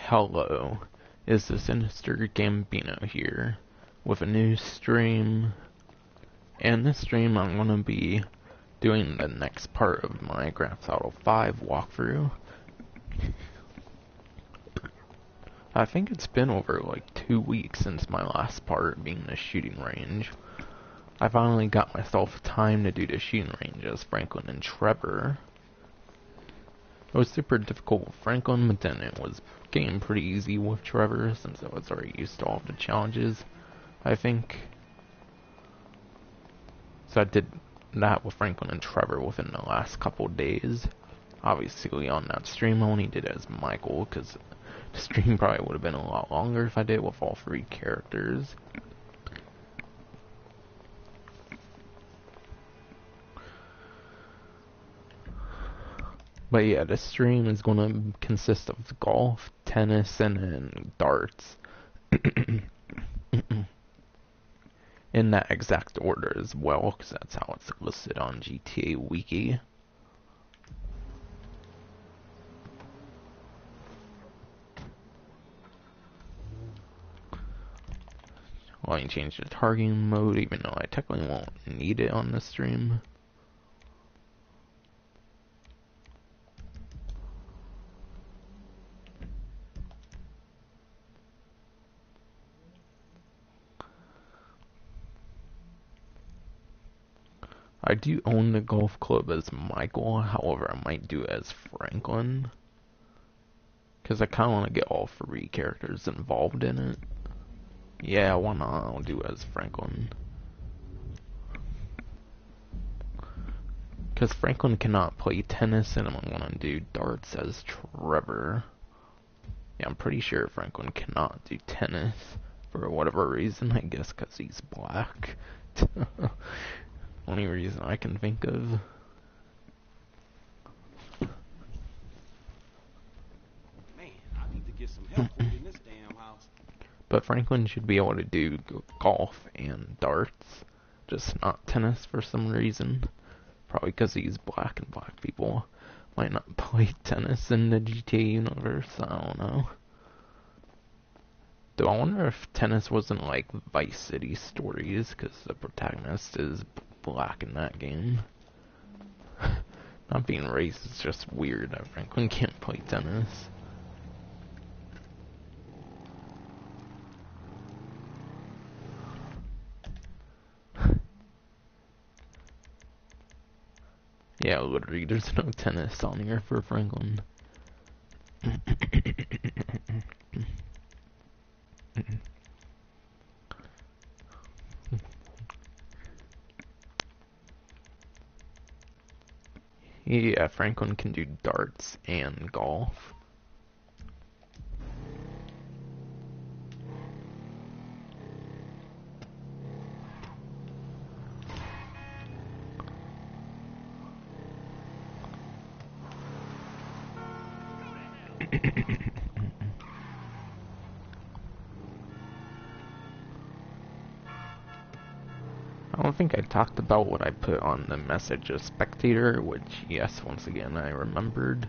Hello, is the Sinister Gambino here with a new stream. And this stream I'm going to be doing the next part of my Grand Theft Auto 5 walkthrough. I think it's been over like 2 weeks since my last part being the shooting range. I finally got myself time to do the shooting range as Franklin and Trevor. It was super difficult with Franklin, but then it was getting pretty easy with Trevor since I was already used to all of the challenges, I think. So I did that with Franklin and Trevor within the last couple days. Obviously on that stream I only did it as Michael, because the stream probably would have been a lot longer if I did it with all 3 characters. But yeah, this stream is going to consist of golf, tennis, and then darts. In that exact order as well, because that's how it's listed on GTA Wiki. Let me change the targeting mode, even though I technically won't need it on this stream. I do own the golf club as Michael, however I might do it as Franklin. Because I kind of want to get all 3 characters involved in it. Yeah, why not? I'll do it as Franklin. Because Franklin cannot play tennis, and I'm going to do darts as Trevor. Yeah, I'm pretty sure Franklin cannot do tennis for whatever reason. I guess because he's black. Only reason I can think of. Man, I need to get some help in this damn house. But Franklin should be able to do golf and darts, just not tennis for some reason. Probably because he's black and black people might not play tennis in the GTA universe. I don't know. Though I wonder if tennis wasn't like Vice City Stories, because the protagonist is black in that game. Not being racist, it's just weird that Franklin can't play tennis. Yeah, literally, there's no tennis on here for Franklin. Yeah, Franklin can do darts and golf. I don't think I talked about what I put on the message of spectator, which, yes, once again, I remembered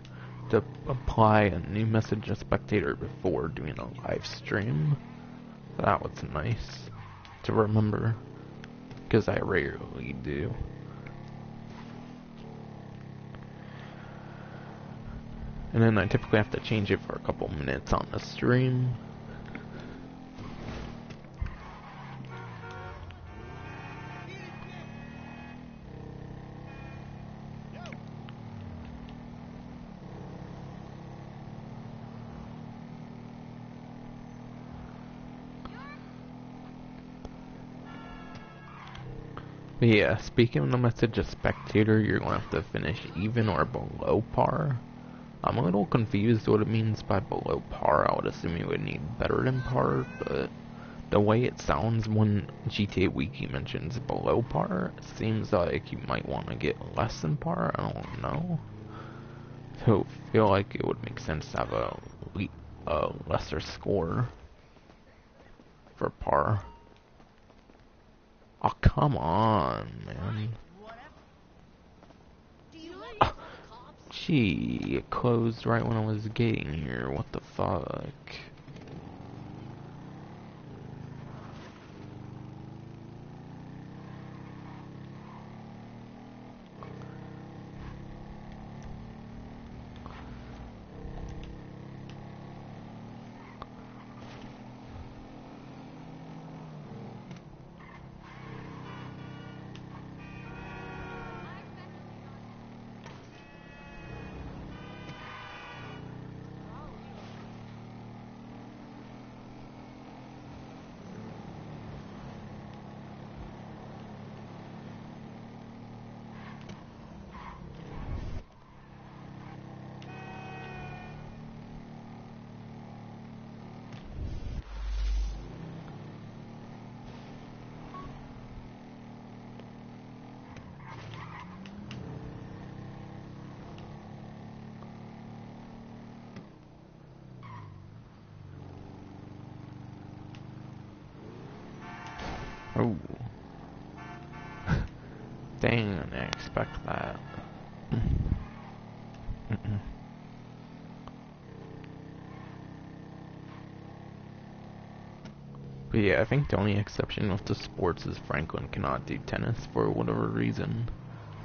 to apply a new message of spectator before doing a live stream. So that was nice to remember, because I rarely do. And then I typically have to change it for a couple minutes on the stream. But yeah, speaking of the message of spectator, you're going to have to finish even or below par. I'm a little confused what it means by below par. I would assume you would need better than par, but the way it sounds when GTA Wiki mentions below par, it seems like you might want to get less than par. I don't know. So I feel like it would make sense to have a lesser score for par. Oh, come on, man. Gee, it closed right when I was getting here. What the fuck? Oh. Dang, I didn't expect that. But yeah, I think the only exception with the sports is Franklin cannot do tennis for whatever reason.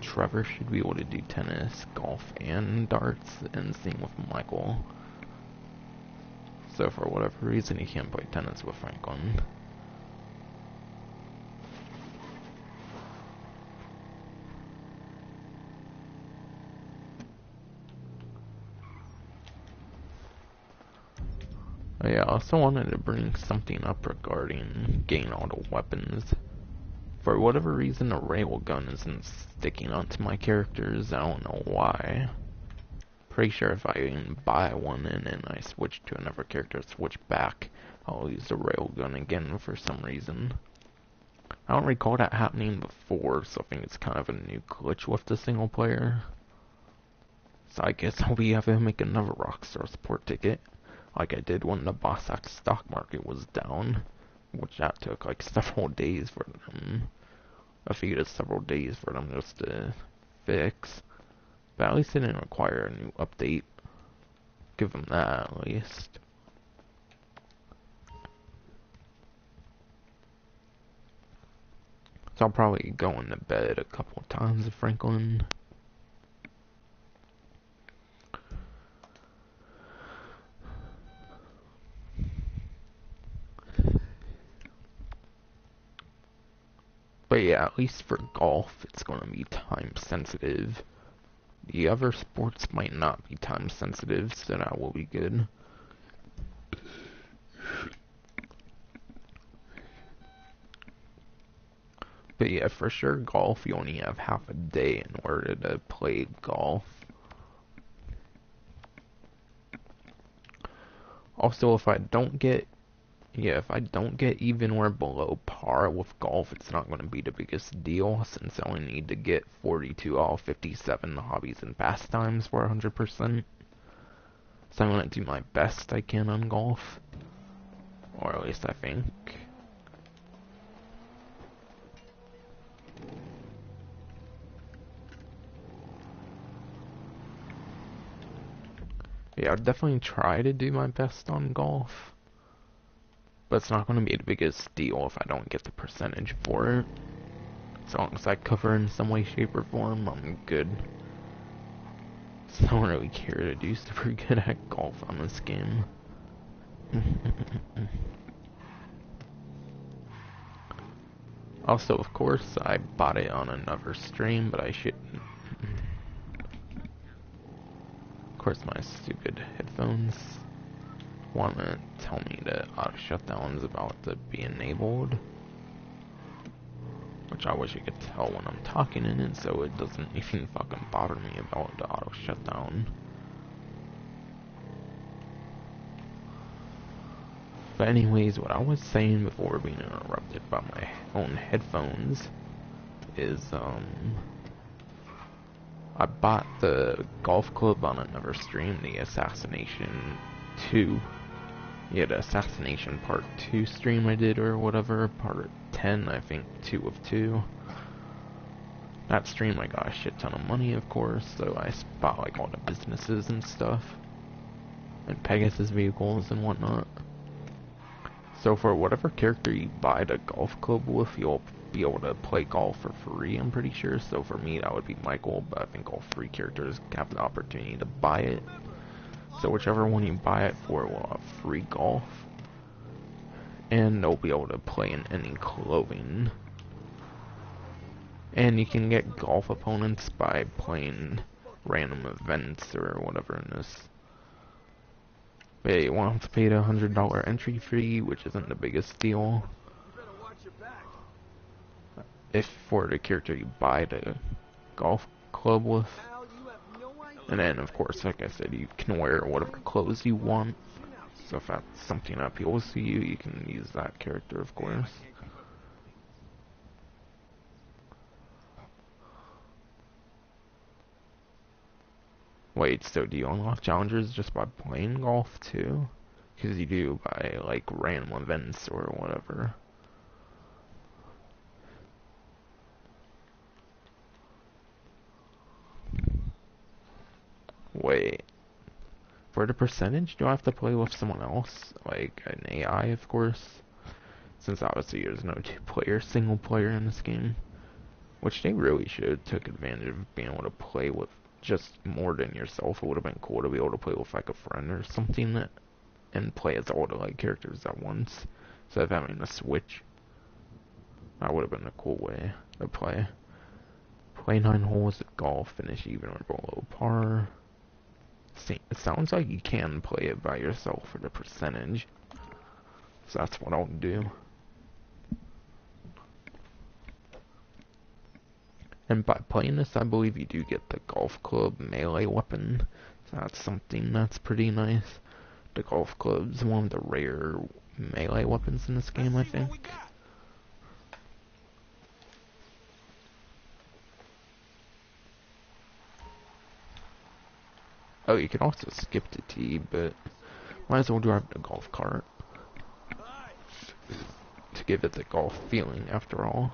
Trevor should be able to do tennis, golf, and darts, and same with Michael. So for whatever reason, he can't play tennis with Franklin. Oh yeah, I also wanted to bring something up regarding getting all the weapons. For whatever reason, a railgun isn't sticking onto my characters. I don't know why. Pretty sure if I even buy one and then I switch to another character, switch back, I'll use the railgun again for some reason. I don't recall that happening before, so I think it's kind of a new glitch with the single player. So I guess I'll be having to make another Rockstar support ticket, like I did when the Boss Act stock market was down, which that took like several days for them. I figured it's several days for them just to fix. But at least it didn't require a new update. Give them that at least. So I'll probably go into bed a couple times with Franklin. But yeah, at least for golf, it's going to be time sensitive. The other sports might not be time sensitive, so that will be good. But yeah, for sure, golf, you only have half a day in order to play golf. Also, if I don't get even or below par with golf, it's not going to be the biggest deal, since I only need to get 42 out of 57 hobbies and pastimes for 100%. So I'm going to do my best I can on golf. Or at least I think. Yeah, I'll definitely try to do my best on golf. But it's not going to be the biggest deal if I don't get the percentage for it. As long as I cover in some way, shape, or form, I'm good. So I don't really care to do super good at golf on this game. Also, of course, I bought it on another stream, but I shouldn't. Of course, my stupid headphones want to tell me that auto shutdown is about to be enabled. Which I wish you could tell when I'm talking in it, so it doesn't even fucking bother me about the auto shutdown. But anyways, what I was saying before being interrupted by my own headphones is, I bought the golf club on another stream, the Assassination 2. Yeah, the Assassination Part 2 stream I did, or whatever, Part 10, I think, 2 of 2. That stream I got a shit ton of money, of course, so I bought like all the businesses and stuff. And Pegasus vehicles and whatnot. So for whatever character you buy the golf club with, you'll be able to play golf for free, I'm pretty sure. So for me, that would be Michael, but I think all free characters have the opportunity to buy it. So whichever one you buy it for will have free golf. And they'll be able to play in any clothing. And you can get golf opponents by playing random events or whatever in this. But yeah, you won't have to pay the $100 entry fee, which isn't the biggest deal. If for the character you buy the golf club with. And then, of course, like I said, you can wear whatever clothes you want. So if that's something that appeals to you, you can use that character, of course. Wait, so do you unlock challengers just by playing golf too? Because you do by like random events or whatever. Wait, for the percentage, do I have to play with someone else? Like an AI, of course? Since obviously there's no two-player, single player in this game. Which they really should have took advantage of being able to play with just more than yourself. It would have been cool to be able to play with like a friend or something that, and play as all the like characters at once instead of having to switch. That would have been a cool way to play. Play 9 holes at golf, finish even or below par. See, it sounds like you can play it by yourself for the percentage. So that's what I'll do. And by playing this, I believe you do get the golf club melee weapon. So that's something that's pretty nice. The golf club's one of the rare melee weapons in this game, I think. Oh, you can also skip the tee, but might as well drive the golf cart to give it the golf feeling after all.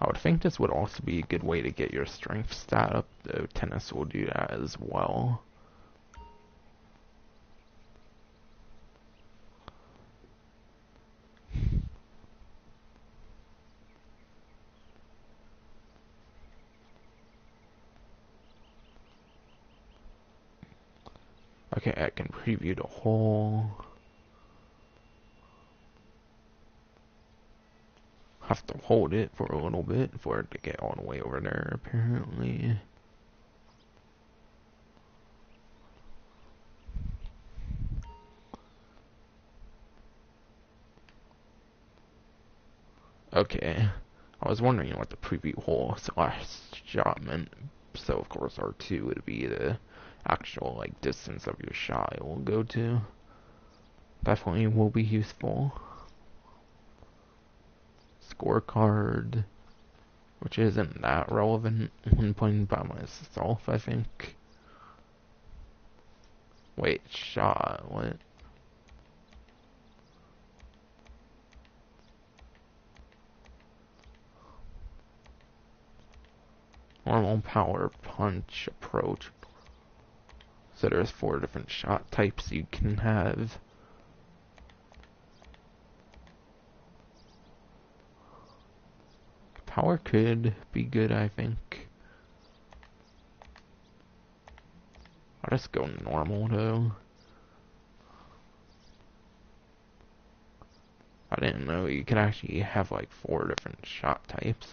I would think this would also be a good way to get your strength stat up, though tennis will do that as well. Okay, I can preview the hole. Have to hold it for a little bit for it to get all the way over there, apparently. Okay, I was wondering what the preview hole slash shot meant. So of course R2 would be the actual like distance of your shot it will go to. Definitely will be useful. Scorecard, which isn't that relevant when playing by myself, I think. Wait, shot, what? Normal, power, punch, approach. So there's 4 different shot types you can have. Power could be good, I think. I'll just go normal though. I didn't know you could actually have like 4 different shot types.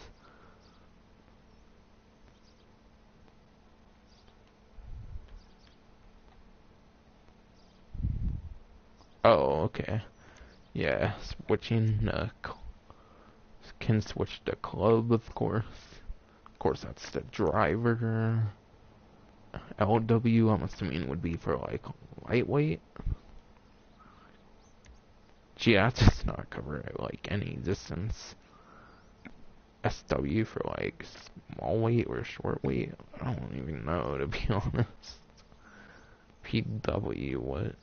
Oh, okay. Yeah, switching can switch the club, of course. Of course, that's the driver. LW, I'm assuming would be for like lightweight. Gee, that does not cover like any distance. SW for like small weight or short weight. I don't even know, to be honest. PW, what?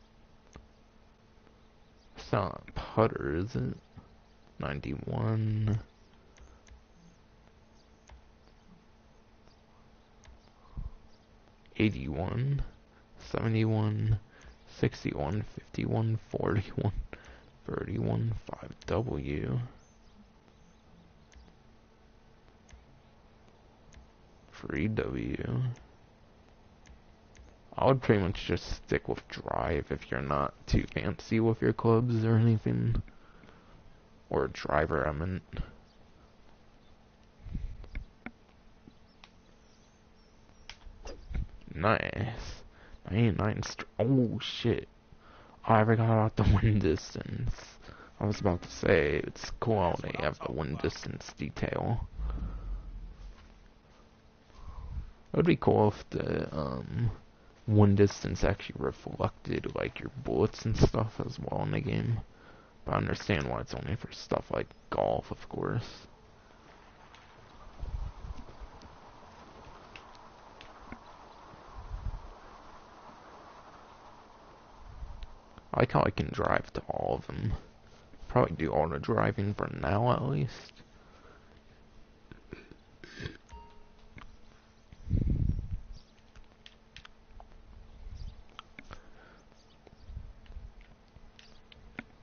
It's not putter, is it? 91. 81. 71. 61. 51. 41. 31. 5W. 3W. I would pretty much just stick with drive if you're not too fancy with your clubs or anything. Or driver, I meant. Nice. 99. Oh shit. Oh, I forgot about the wind distance. I was about to say, it's cool how they have the wind distance detail. It would be cool if the wind distance actually reflected like your bullets and stuff as well in the game. But I understand why it's only for stuff like golf, of course. I like how I can drive to all of them. Probably do all the driving for now at least.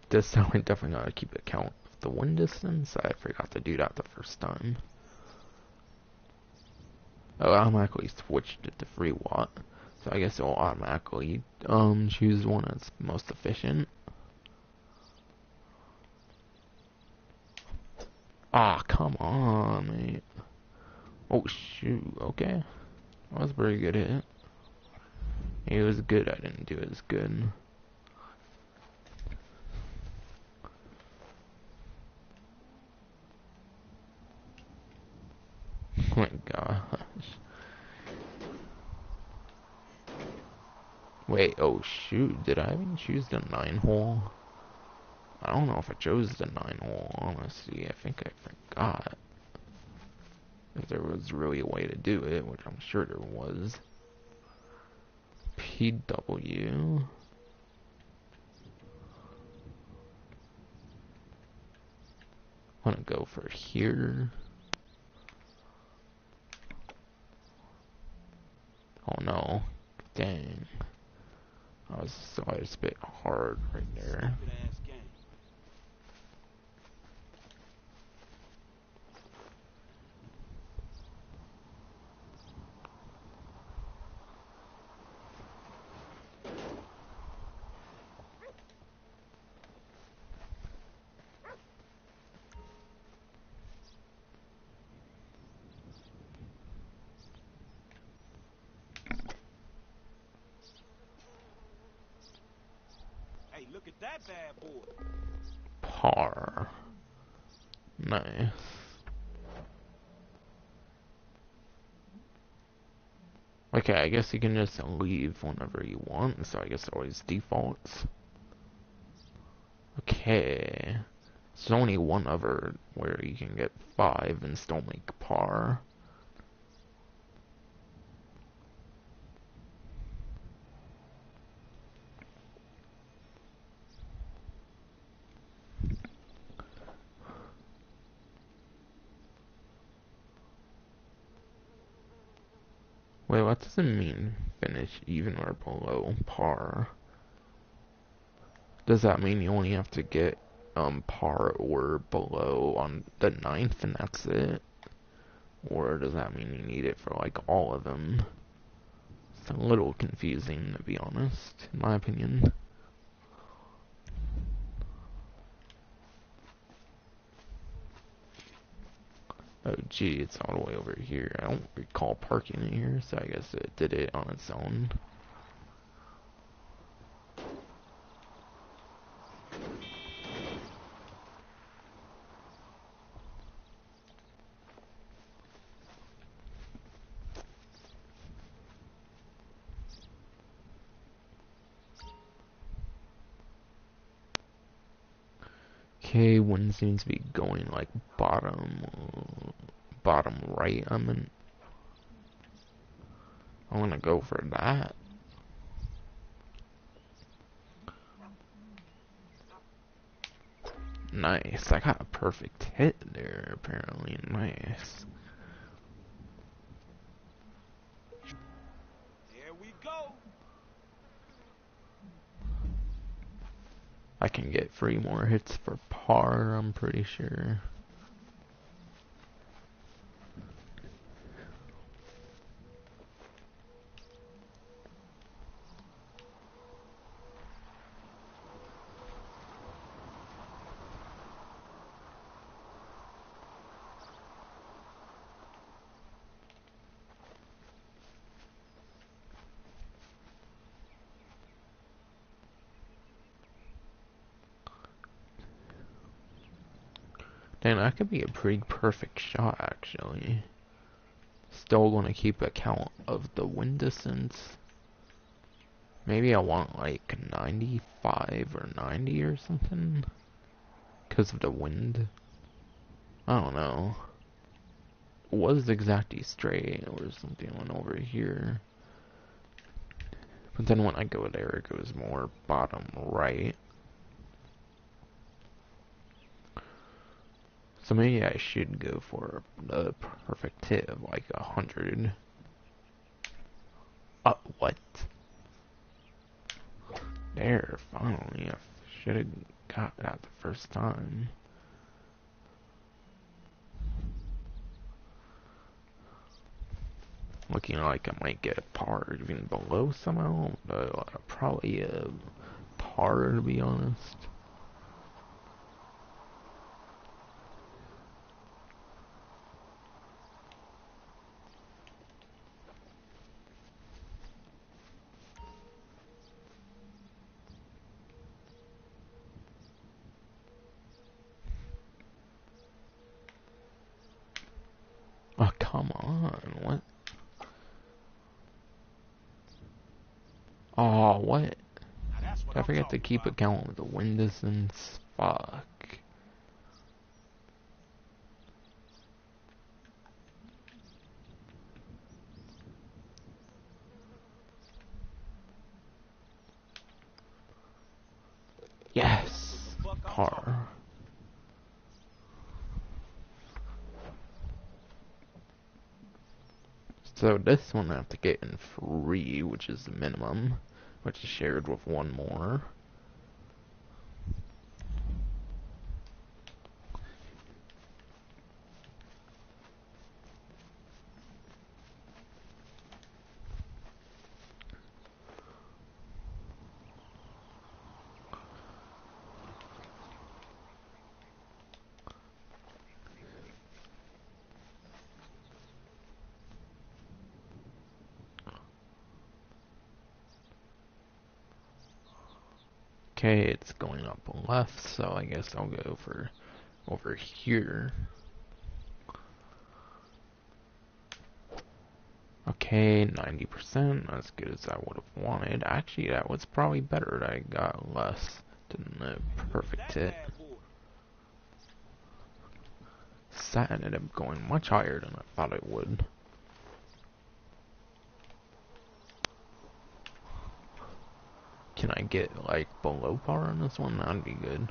This time I definitely gotta keep account of the wind distance. I forgot to do that the first time. Oh, I automatically switched it to 3 watt. So I guess it'll automatically choose one that's most efficient. Ah, come on, mate. Oh shoot, okay. That was a pretty good hit. It was good, I didn't do as good. Oh my gosh. Wait, oh shoot, did I even choose the 9 hole? I don't know if I chose the 9 hole, honestly. I think I forgot. If there was really a way to do it, which I'm sure there was. PW. I'm gonna go for here. Oh no. Dang. I was a bit hard right there. Stupid ass game. Hey, look at that bad boy. Par. Nice. Okay, I guess you can just leave whenever you want, so I guess it always defaults. Okay. There's only one other where you can get 5 and still make par. Wait, what does it mean finish even or below par? Does that mean you only have to get par or below on the 9th and that's it? Or does that mean you need it for like all of them? It's a little confusing, to be honest, in my opinion. Oh gee, it's all the way over here. I don't recall parking in here, so I guess it did it on its own. Okay, one seems to be going like bottom right. I'm gonna go for that. Nice. I got a perfect hit there, apparently. Nice. There we go. I can get 3 more hits for par, I'm pretty sure. Dang, that could be a pretty perfect shot, actually. Still gonna keep account of the wind distance. Maybe I want like 95 or 90 or something. Because of the wind. I don't know. It was exactly straight or something went over here. But then when I go there, it goes more bottom right. So maybe I should go for the perfect hit of like 100. What? There, finally. I should have got that the first time. Looking like I might get a par even below somehow, but probably a par to be honest. Oh, come on, what? Oh, what? Now that's what I I'm forget to talking keep about. account of the wind distance. Fuck. That's what Yes! the fuck I'm talking Par. about. So this one I have to get in 3, which is the minimum, which is shared with 1 more. Okay, it's going up left, so I guess I'll go for over here. Okay, 90%, as good as I would have wanted. Actually, that was probably better. I got less than the perfect That hit. bad boy. That ended up going much higher than I thought it would. Can I get, like, below par on this one? That'd be good.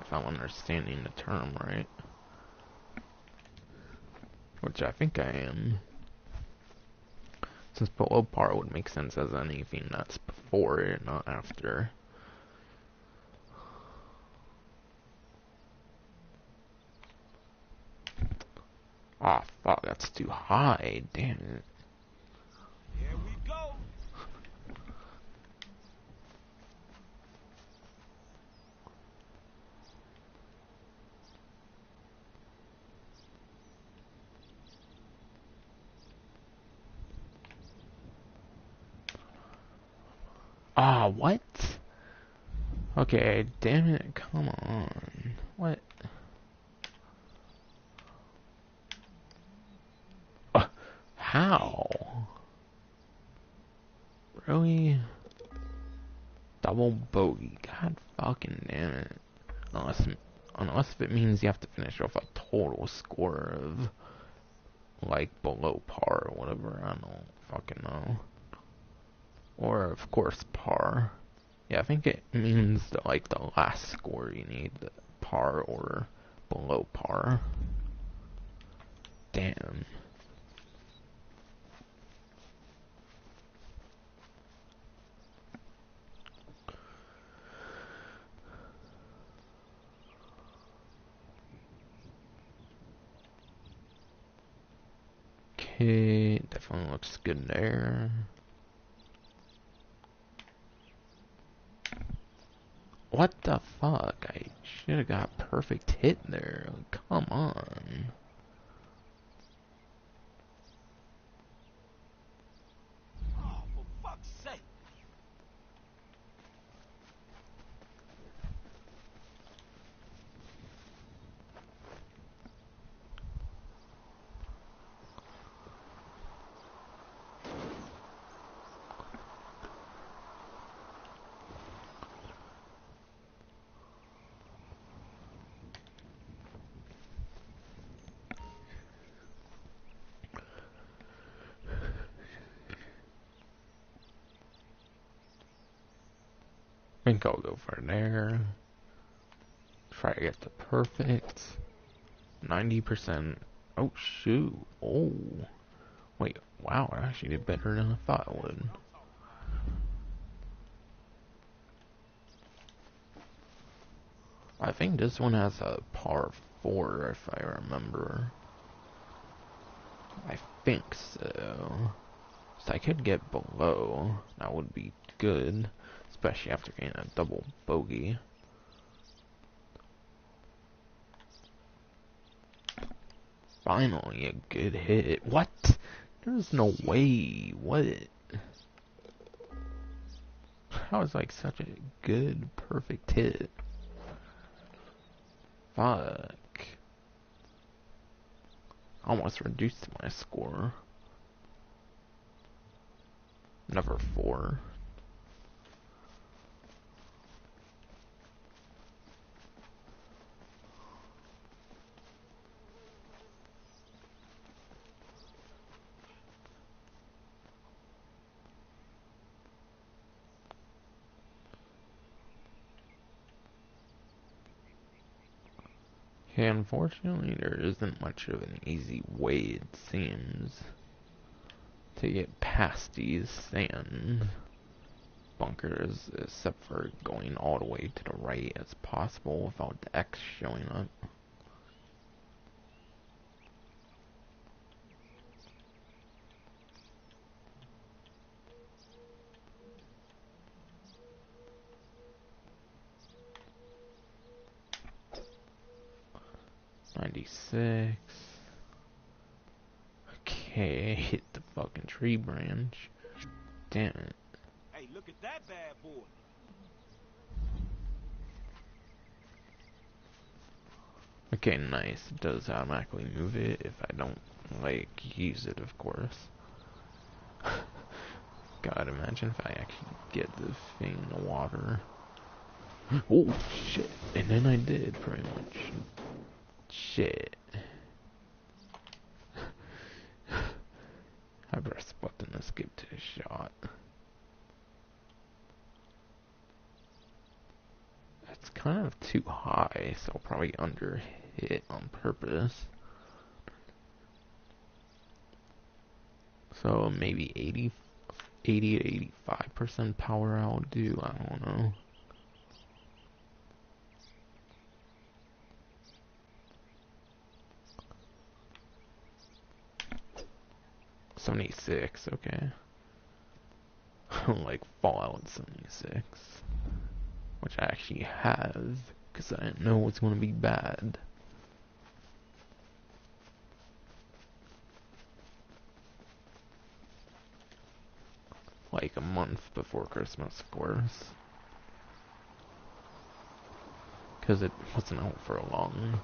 If I'm understanding the term right. Which I think I am. Since below par would make sense as anything that's before it, not after. Ah, oh, fuck, that's too high. Damn it. Here we go. Ah, what? Okay, damn it, come on. What? How? Really? Double bogey. God fucking damn it. Unless it means you have to finish off a total score of, like, below par or whatever. I don't fucking know. Or, of course, par. Yeah, I think it means that, like, the last score you need to par or below par. Damn. Okay, definitely looks good there. What the fuck? I should have got perfect hit there. Come on. Oh, for fuck's sake. I think I'll go for there. Try to get the perfect. 90%. Oh, shoot. Oh. Wait, wow, I actually did better than I thought I would. I think this one has a par 4, if I remember. I think so. So I could get below. That would be good. Especially after getting a double bogey. Finally, a good hit. What? There's no way. What? That was like such a good, perfect hit. Fuck. Almost reduced my score. Number 4. Okay, unfortunately, there isn't much of an easy way, it seems, to get past these sand bunkers, except for going all the way to the right as possible without the X showing up. .96. Okay, hit the fucking tree branch. Damn it. Hey, look at that bad boy. Okay, nice. It does automatically move it if I don't, like, use it, of course. God, imagine if I actually get the thing in the water. Oh, shit. And then I did, pretty much. Shit. I pressed the button to skip to the shot. That's kind of too high, so I'll probably under hit on purpose. So maybe 80 to 85% power I'll do, I don't know. .76, okay. Like Fallout 76. Which I actually have, because I didn't know it was going to be bad. Like a month before Christmas, of course. Because it wasn't out for long.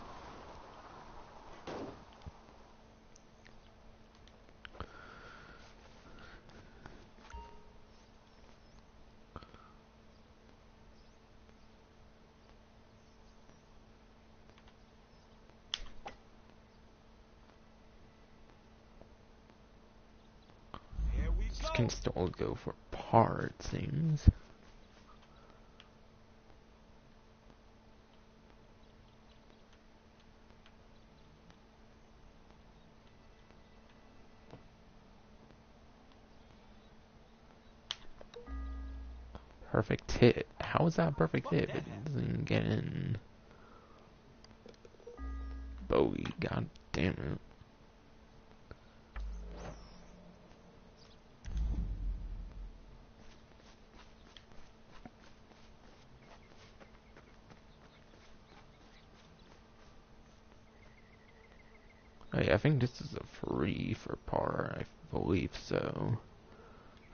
Here we This go. can still go for par, it seems. Perfect hit. How is that a perfect hit? It doesn't even get in. Bogey, god damn it. Hey, I think this is a free for par, I believe so.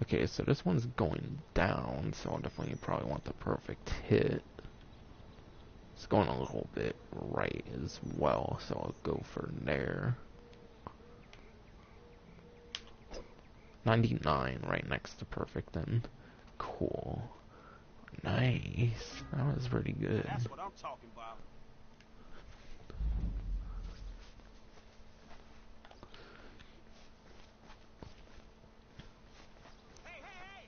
Okay, so this one's going down, so I'll definitely probably want the perfect hit. It's going a little bit right as well, so I'll go for there. 99 right next to perfect then. Cool. Nice. That was pretty good. That's what I'm talking about. Hey, hey, hey!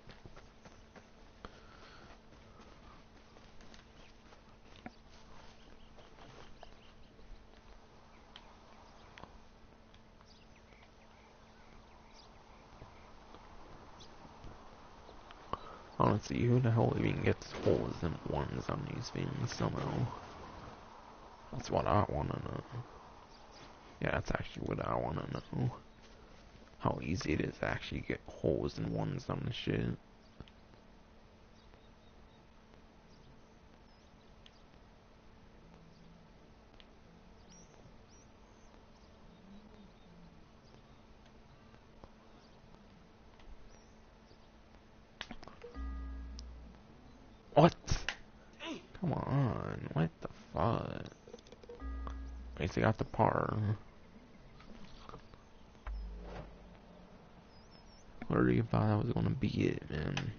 Honestly, who the hell even gets holes in ones on these things somehow? That's what I wanna know. Yeah, that's actually what I wanna know. How easy it is to actually get holes in ones on the shit. What? Come on, what the fuck? At least I got the par. Literally thought I was gonna beat it, man.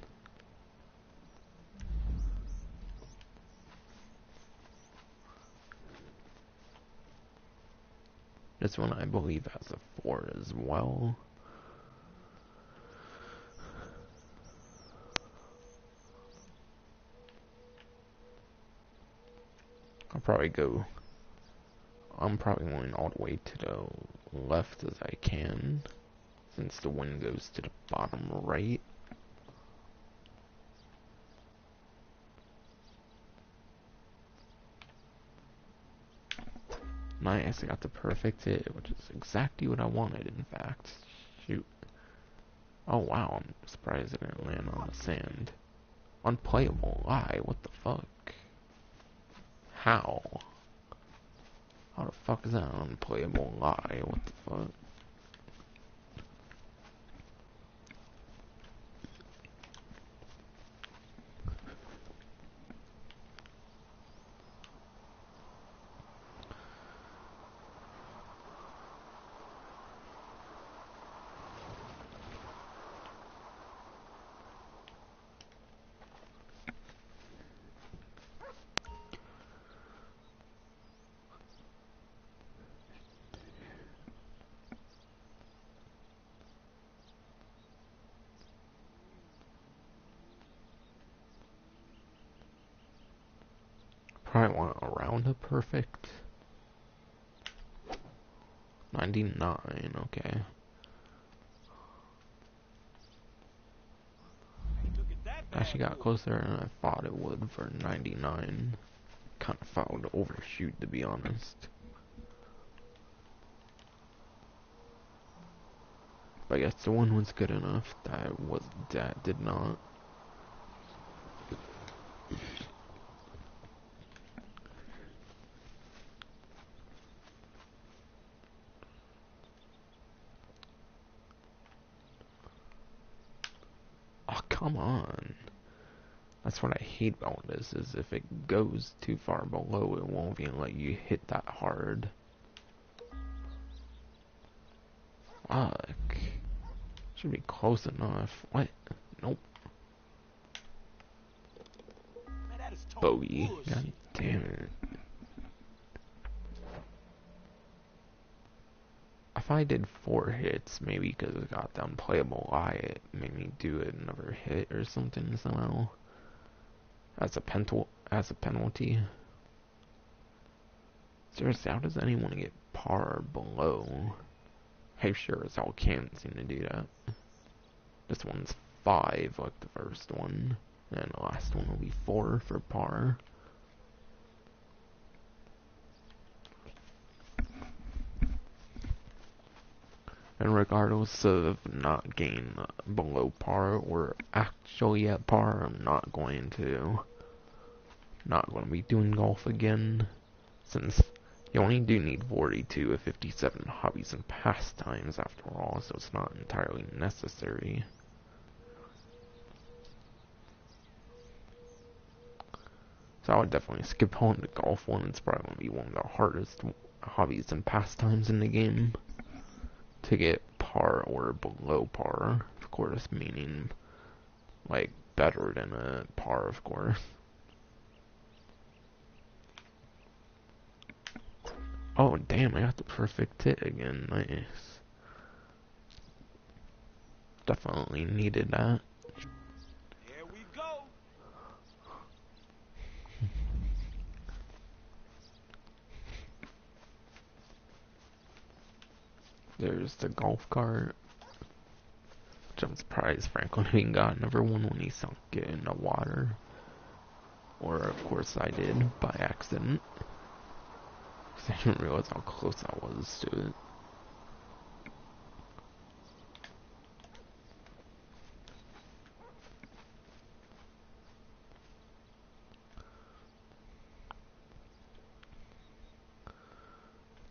This one I believe has a 4 as well. I'll probably go. I'm probably going all the way to the left as I can, since the wind goes to the bottom right. Nice, I got the perfect hit, which is exactly what I wanted, in fact. Shoot. Oh wow, I'm surprised I didn't land on the sand. Unplayable lie, what the fuck? How? How the fuck is that an unplayable lie? What the fuck? Probably want around a perfect. 99, okay. Look at that bad Actually got boy. closer than I thought it would for 99. Kind of thought I would overshoot, to be honest. But I guess the one was good enough that did not. Oh, come on. That's what I hate about this, is if it goes too far below, it won't even let you hit that hard. Fuck. Should be close enough. What? Nope. Man, that is total Bogey. God bullshit. damn it. If I did 4 hits, maybe because it got the unplayable lie, it made me do another hit or something somehow. As a penalty. Seriously, how does anyone get par below? Hey, sure as hell can't seem to do that. This one's 5, like the first one. And the last one will be 4 for par. And regardless of not getting below par or actually at par, I'm not going to be doing golf again, since you only do need 42 of 57 hobbies and pastimes after all, so it's not entirely necessary. So I would definitely skip on the golf one. It's probably going to be one of the hardest hobbies and pastimes in the game to get par or below par, of course, meaning like better than a par, of course. Oh damn, I got the perfect hit again. Nice. Definitely needed that. Here we go. There's the golf cart, which I'm surprised Franklin even got number 1 when he sunk it in the water. Or of course I did, by accident. Because I didn't realize how close I was to it.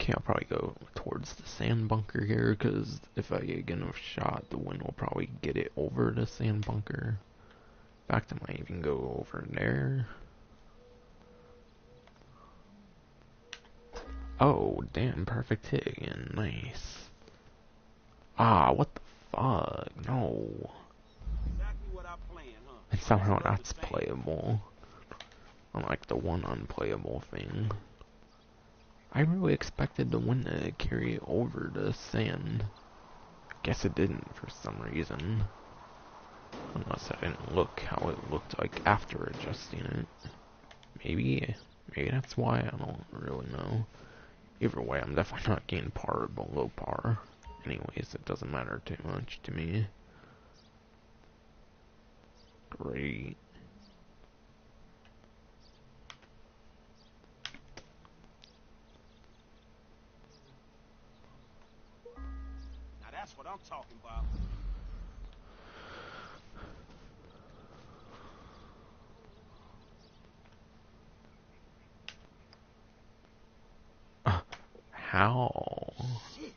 Okay, I'll probably go towards the sand bunker here, because if I get enough shot, the wind will probably get it over the sand bunker. In fact, I might even go over there. Oh, damn, perfect hit again. Nice. Ah, what the fuck? No. Exactly what I planned, huh? And somehow that's playable. Unlike the one unplayable thing. I really expected the wind to carry it over the sand. Guess it didn't for some reason. Unless I didn't look how it looked like after adjusting it. Maybe that's why, I don't really know. Either way, I'm definitely not getting par or below par. Anyways, it doesn't matter too much to me. Great. Now that's what I'm talking about. How? Shit.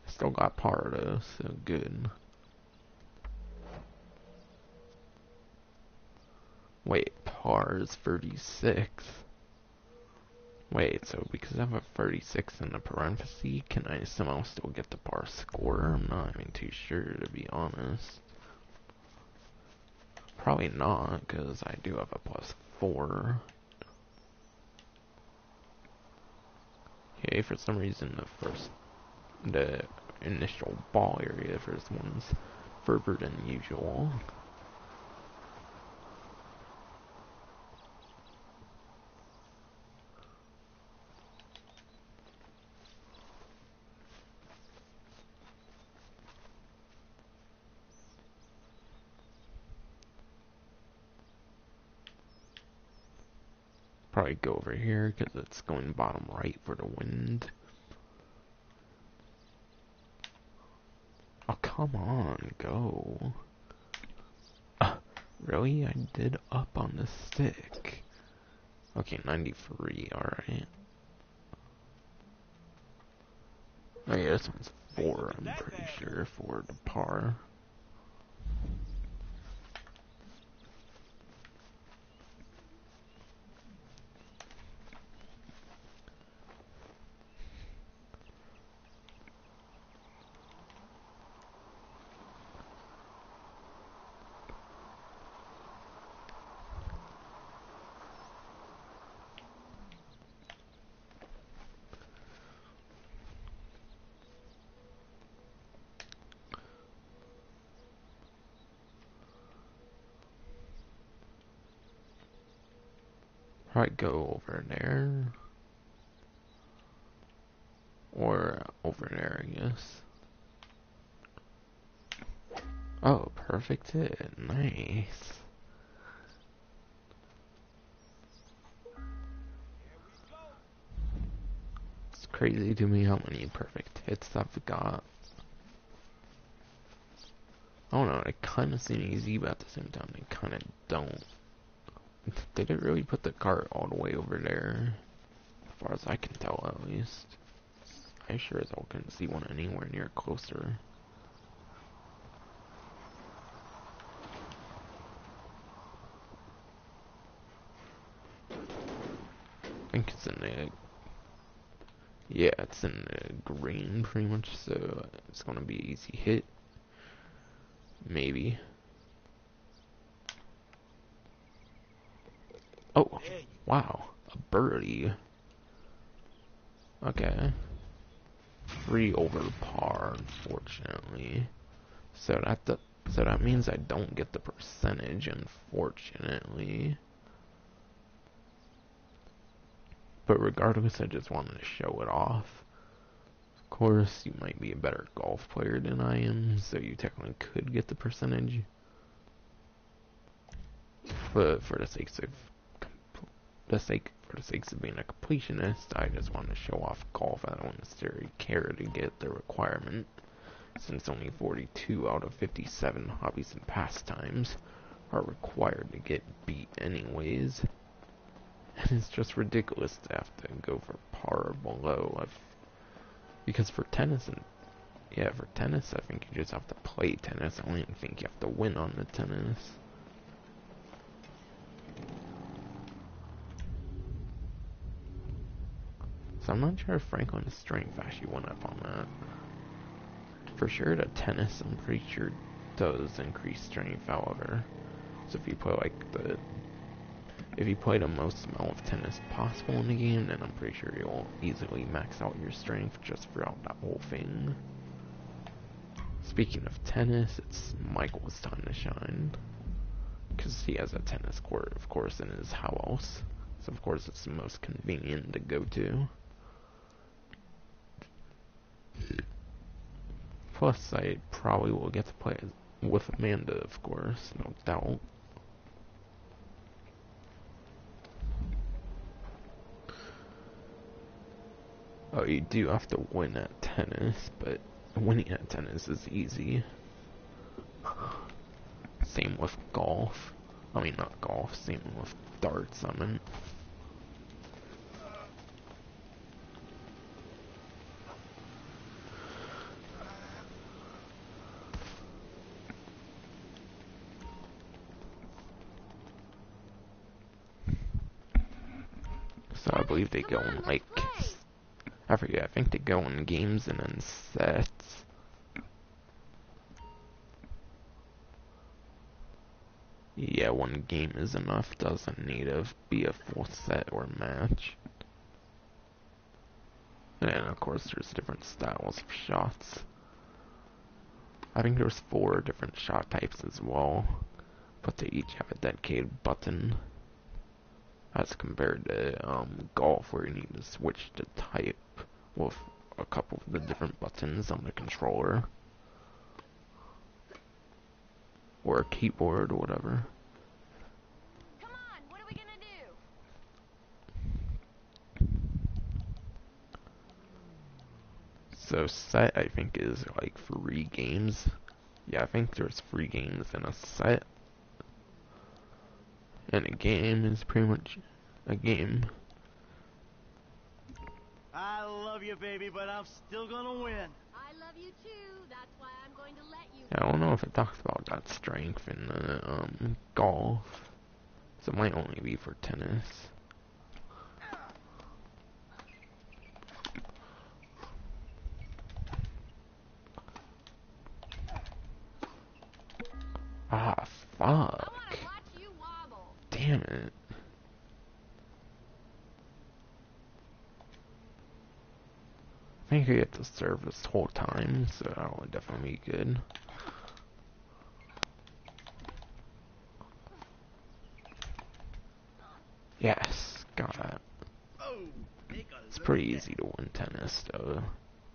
Still got par though, so good. Wait, par is 36. Wait, so because I have a 36 in the parenthesis, can I somehow still get the par score? I'm not even too sure, to be honest. Probably not, because I do have a +4. Okay, for some reason the initial ball area, the first one's further than usual. Probably go over here because it's going bottom right for the wind. Oh, come on, go. Really? I did up on the stick. Okay, 93, alright. Oh yeah, this one's 4, I'm pretty sure, for the par. Probably go over there. Or over there, I guess. Oh, perfect hit. Nice. It's crazy to me how many perfect hits I've got. I don't know, they kind of seem easy, but at the same time, they kind of don't. They didn't really put the cart all the way over there, as far as I can tell, at least. I sure as hell couldn't see one anywhere near closer. I think it's in the... Yeah, it's in the green, pretty much, so it's gonna be an easy hit. Maybe. Oh, wow, a birdie. Okay. 3 over par, unfortunately. So that means I don't get the percentage, unfortunately. But regardless, I just wanted to show it off. Of course, you might be a better golf player than I am, so you technically could get the percentage. But for the sake of being a completionist, I just want to show off golf. I don't necessarily care to get the requirement, since only 42 out of 57 hobbies and pastimes are required to get beat anyways. And it's just ridiculous to have to go for par or below. Because for tennis, I think you just have to play tennis. I don't even think you have to win on the tennis. So I'm not sure if Franklin's strength actually went up on that. For sure, the tennis, I'm pretty sure, does increase strength, however. So if you play the most amount of tennis possible in the game, then I'm pretty sure you'll easily max out your strength just throughout that whole thing. Speaking of tennis, it's Michael's time to shine. Because he has a tennis court, of course, in his house. So of course it's the most convenient to go to. Plus, I probably will get to play with Amanda, of course, no doubt. Oh, you do have to win at tennis, but winning at tennis is easy. Same with golf. I mean, not golf, same with darts, I mean. So I believe they go in, like, I forget, I think they go in games and then sets. Yeah, one game is enough, doesn't need to be a full set or match. And of course there's different styles of shots. I think there's 4 different shot types as well, but they each have a dedicated button. As compared to golf, where you need to switch the type with a couple of the different buttons on the controller. Or a keyboard or whatever. Come on, what are we gonna do? So set, I think, is like 3 games. Yeah, I think there's 3 games in a set. And a game is pretty much a game. I love you, baby, but I'm still gonna win. I love you too. That's why I'm going to let you. Yeah, I don't know if it talks about that strength in golf. So it might only be for tennis. Ah, I fuck. want to watch you wobble. Damn it. I think I get to serve this whole time, so that would definitely be good. Yes, got it. Oh, take a It's look pretty at easy to win tennis, though.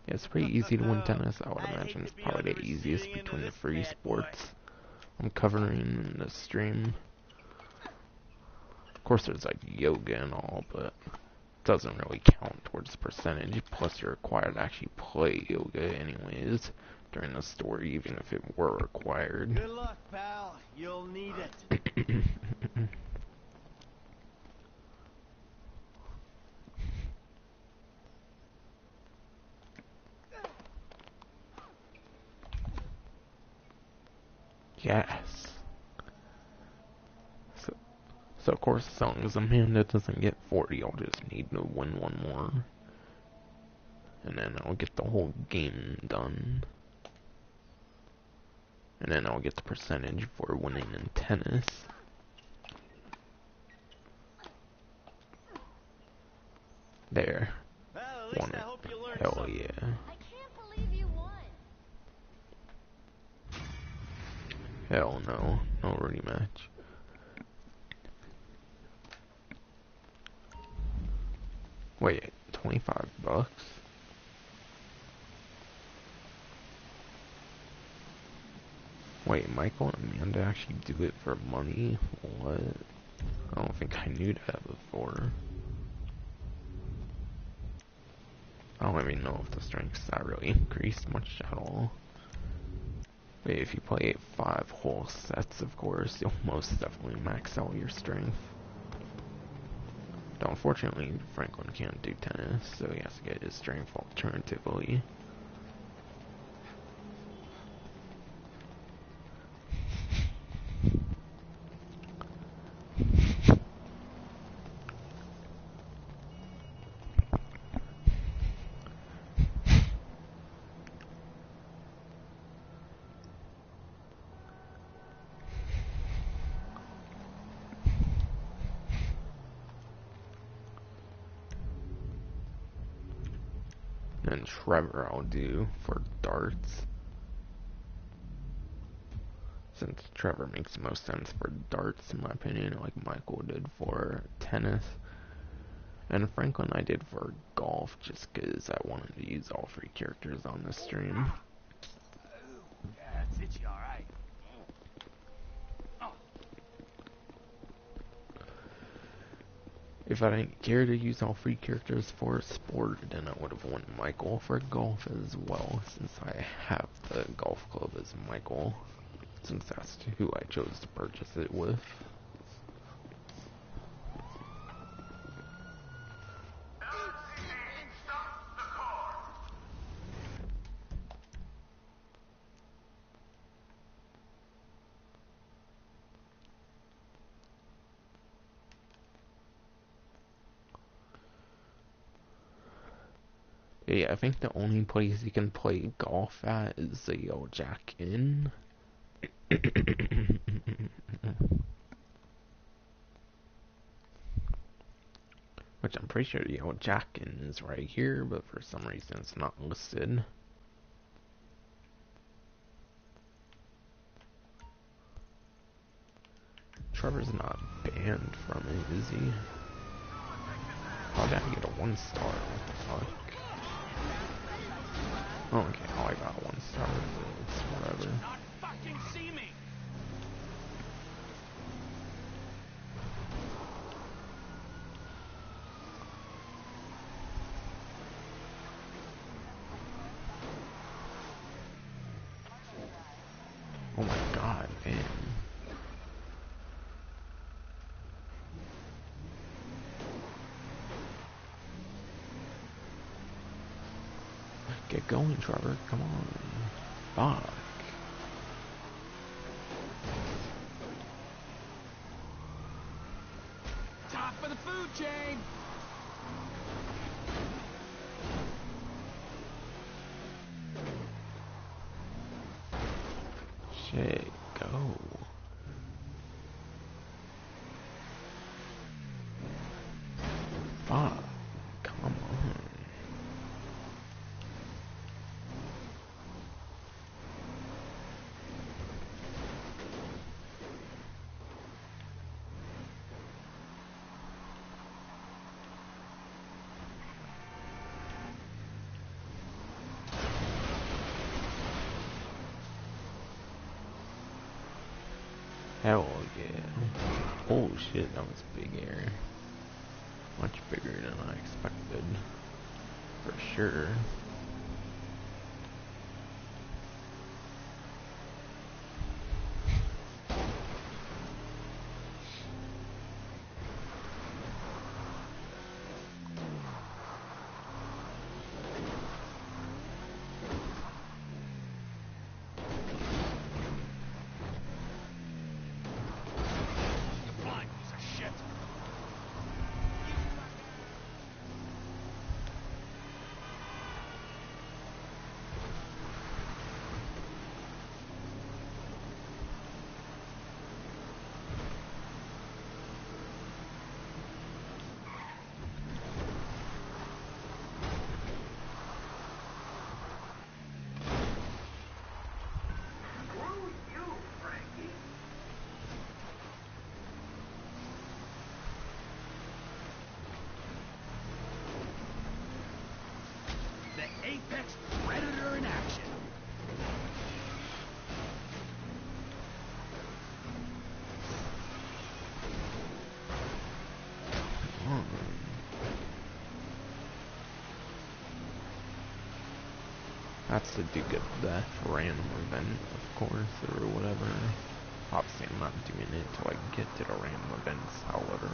Yeah, it's pretty easy to win tennis. I would I'd hate imagine to it's be on probably the the easiest receiving end of between the this free bad boy. sports I'm covering in the stream. Of course, there's like yoga and all, but it doesn't really count towards percentage. Plus, you're required to actually play yoga anyways during the story, even if it were required. Good luck, pal. You'll need it. Yes. So of course, as long as Amanda doesn't get 40, I'll just need to win one more. And then I'll get the whole game done. And then I'll get the percentage for winning in tennis. There. Well, at least Won I it. hope you learned Hell something. yeah. I can't believe you won. Hell no. No rematch. Wait, 25 bucks? Wait, Michael and Amanda actually do it for money? What? I don't think I knew that before. I don't even know if the strength's not really increased much at all. But if you play 5 whole sets, of course, you'll most definitely max out your strength. Though unfortunately, Franklin can't do tennis, so he has to get his strength alternatively. And Trevor I'll do for darts. Since Trevor makes the most sense for darts, in my opinion, like Michael did for tennis. And Franklin I did for golf, just because I wanted to use all 3 characters on the stream. Yeah, that's itchy, alright. If I didn't care to use all 3 characters for sport, then I would have won Michael for golf as well, since I have the golf club as Michael, since that's who I chose to purchase it with. Yeah, I think the only place you can play golf at is the Yellow Jack Inn. Which I'm pretty sure the Yellow Jack Inn is right here, but for some reason it's not listed. Trevor's not banned from it, is he? How'd I get a 1-star? What the fuck? Oh, okay, oh, I got a 1-star. It's whatever. Not fucking see me. Oh my god, man. Get going, Trevor. Come on. Fuck. Top of the food chain. Shit, go. Fuck. Come on. Hell yeah. Oh shit, that was big air. Much bigger than I expected. For sure. Blind piece of shit. The apex predator in action. That's to do good the random event, of course, or whatever. Obviously, I'm not doing it till I get to the random events, however.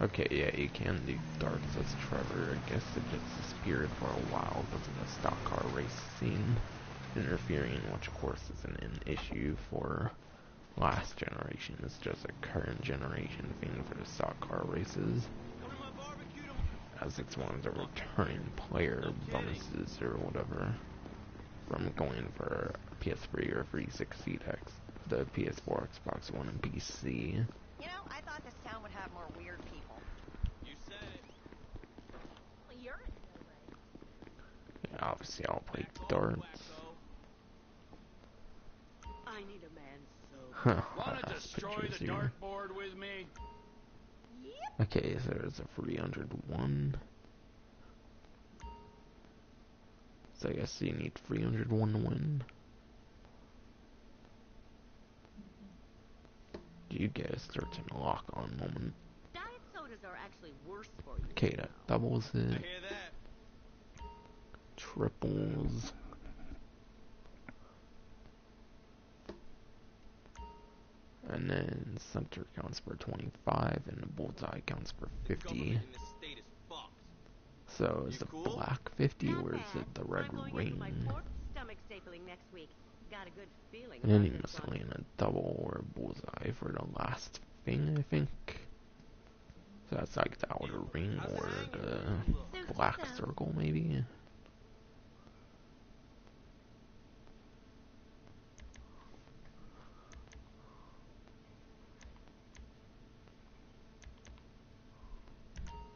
Okay, yeah, you can do darts as Trevor. I guess it just disappeared for a while because of the stock car race scene interfering, which of course isn't an issue for last generation. It's just a current generation thing for the stock car races, as it's one of the returning player bonuses or whatever from going for PS3 or 360 X, the PS4, Xbox One, and PC. You know, I thought this town would have more weird people. You said it. Well, you're in no way. Yeah, obviously I'll play Back off, darts. wacko. I need a man so Huh, Wanna that's destroy pictures the here. dartboard with me? Yep. Okay, so there's a 301. So I guess you need 301 to win. You get a certain lock-on moment. diet sodas are actually worse for you. Okay, that doubles I it. hear that. Triples. And then center counts for 25, and the bullseye counts for 50. Government in this state is fucked. So is You the cool? black 50, Not or is bad. it the red I'm going ring? into my fourth stomach stapling next week. Got a good feeling And then about you this must one. land a double or a bullseye for the last thing, I think. So that's like the outer ring How's it or hanging? the Suits black yourself. circle, maybe?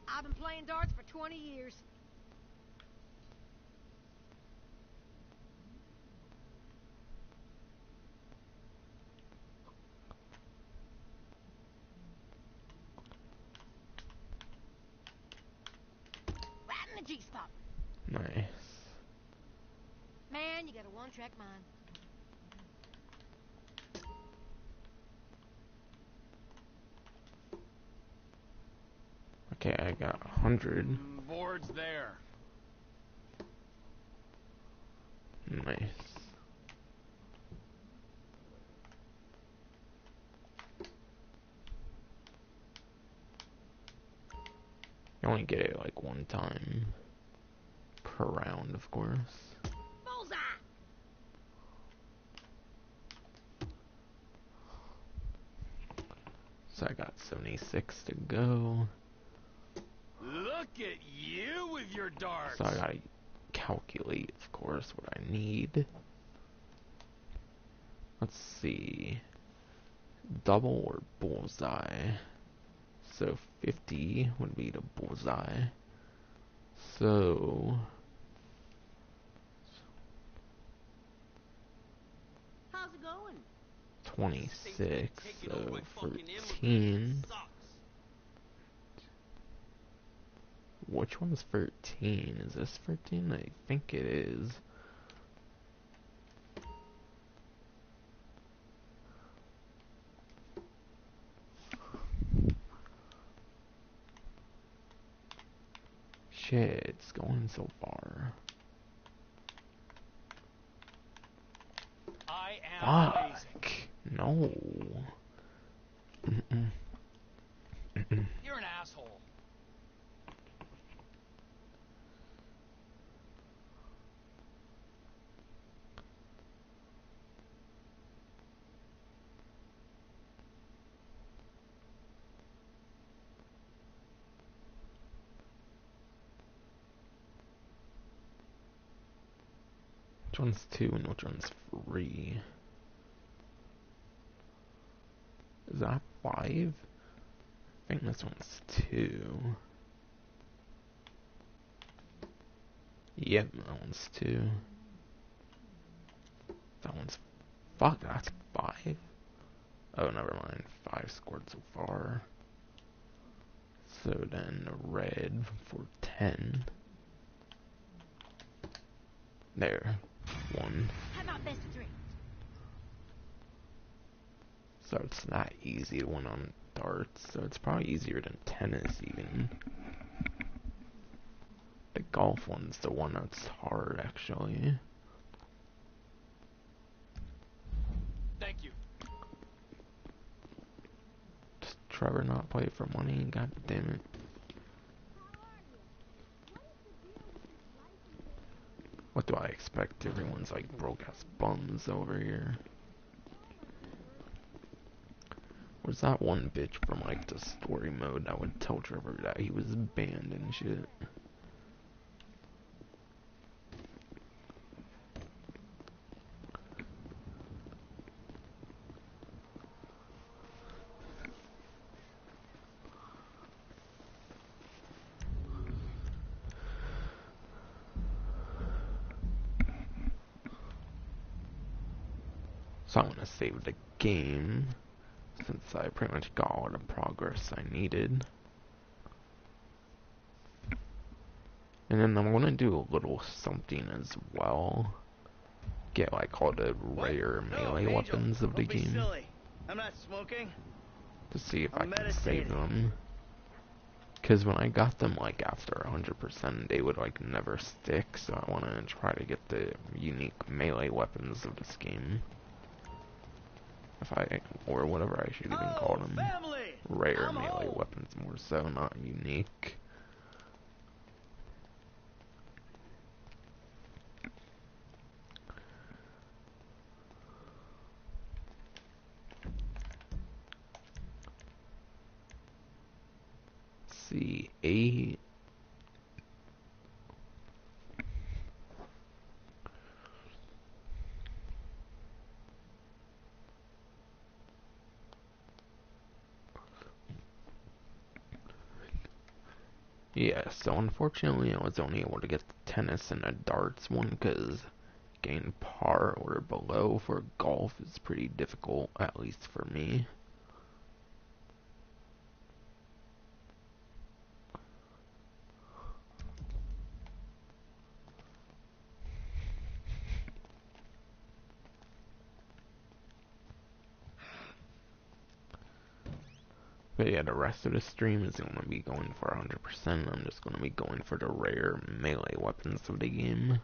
I've been playing darts for 20 years. Right in the G-spot. Nice. Man, you got a one-track mind. Okay, I got 100. Board's there. Nice. You only get it like one time per round, of course. Bullseye! So I got 76 to go. Look at you with your darts. So I gotta calculate, of course, what I need. Let's see. Double or bullseye? So 50 would be the bullseye. So How's it going? 26, so 13. Which one's 13? Is this 13? I think it is. Shit, it's going so far. I am Fuck. No. Mm-mm. Mm-mm. You're an asshole. Which one's 2 and which one's 3? Is that 5? I think this one's 2. Yep, that one's 2. That one's... Fuck, that's 5? Oh, never mind. 5 scored so far. So then red for 10. There. 1. How about this drink? So it's that easy to win on darts. So it's probably easier than tennis even. The golf one's the one that's hard actually. Thank you. Does Trevor not play for money? God damn it. What do I expect? Everyone's like broke ass bums over here. Was that one bitch from like the story mode that would tell Trevor that he was banned and shit? So I'm gonna save the game, since I pretty much got all the progress I needed. And then I'm gonna do a little something as well. Get like all the rare melee weapons of the game. Silly. I'm not smoking. To see if I I'm can save meditating. them. Cause when I got them like after 100%, they would like never stick, so I wanna try to get the unique melee weapons of this game. Or whatever I should even call them. Family! Rare I'm melee home. weapons more so, not unique. Let's see, 8. Yeah, so unfortunately I was only able to get the tennis and the darts one because getting par or below for golf is pretty difficult, at least for me. But yeah, the rest of the stream is going to be going for 100%. I'm just going to be going for the rare melee weapons of the game.